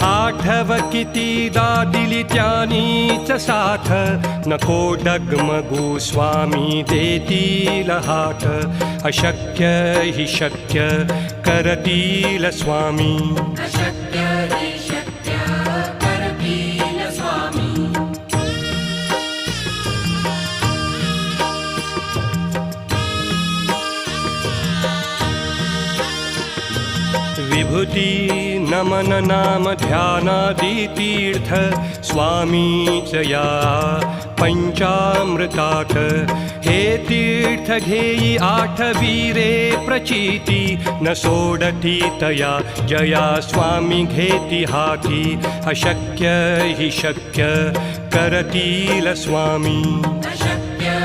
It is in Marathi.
आठव कितीदा दिली त्यानीच साथ नको डगमगू स्वामी देतील हात अशक्य हि शक्य करतील स्वामी अशक्य हि शक्य करतील स्वामी विभूती नमन नाम ध्यानादि तीर्थ स्वामीच या पंचामृतात हे तीर्थ घेई आठवीरे प्रचिती न सोडती तया जया स्वामी घेती हाती अशक्य हि शक्य करतील स्वामी अशक्य